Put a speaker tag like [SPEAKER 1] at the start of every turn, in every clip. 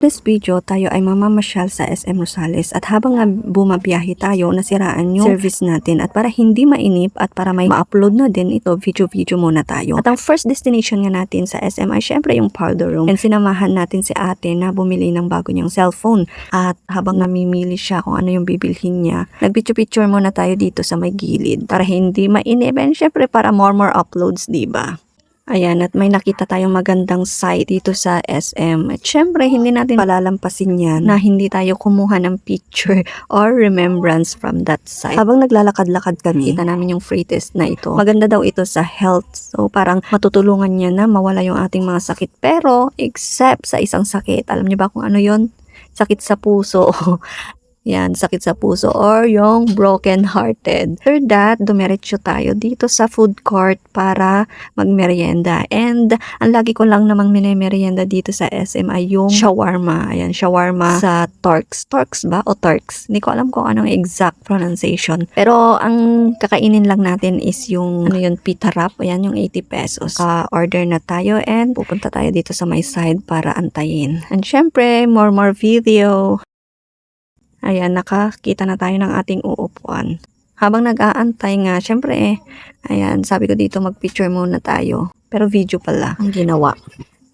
[SPEAKER 1] This video, tayo ay mamamasyal sa SM Rosales at habang nga bumabiyahe tayo, nasiraan yung service natin at para hindi mainip at para may ma-upload na din ito, video muna tayo. At ang first destination nga natin sa SM ay syempre yung powder room and sinamahan natin si ate na bumili ng bago niyang cellphone at habang namimili siya kung ano yung bibilhin niya, nag-picture muna tayo dito sa may gilid para hindi mainip and syempre para more uploads, diba? Ayan, at may nakita tayong magandang site dito sa SM. At syempre, hindi natin palalampasin yan na hindi tayo kumuha ng picture or remembrance from that site. Habang naglalakad-lakad kami, kita namin yung free test na ito. Maganda daw ito sa health. So, parang matutulungan niya na mawala yung ating mga sakit. Pero, except sa isang sakit. Alam niyo ba kung ano yon? Sakit sa puso. Yan, sakit sa puso or yung broken hearted. After that, dumiretso tayo dito sa food court para magmerienda. And ang lagi ko lang namang minemerienda dito sa SM ay yung shawarma. Ayan, shawarma sa Torx. Torx ba? O Torx? Hindi ko alam kung anong exact pronunciation. Pero ang kakainin lang natin is yung pita wrap. Ayan, yung 80 pesos. Order na tayo and pupunta tayo dito sa my side para antayin. And syempre, more video. Ayan, nakakita na tayo ng ating uupuan. Habang nag-aantay nga, syempre ayan, sabi ko dito mag-picture muna tayo. Pero video pala ang ginawa.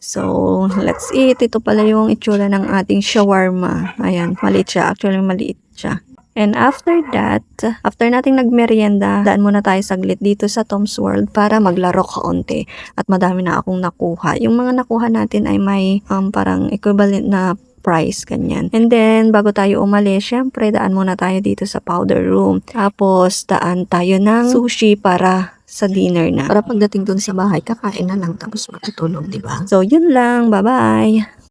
[SPEAKER 1] So, let's eat. Ito pala yung itsura ng ating shawarma. Ayan, maliit siya. Actually, maliit siya. And after that, after nating nagmerienda, daan muna tayo saglit dito sa Tom's World para maglaro kaunti. At madami na akong nakuha. Yung mga nakuha natin ay may parang equivalent na price, ganyan. And then, bago tayo umalis, syempre, daan muna tayo dito sa powder room. Tapos, daan tayo ng sushi para sa dinner na. Para pagdating dun sa bahay, kakain na lang tapos matutulog, diba? So, yun lang. Bye-bye!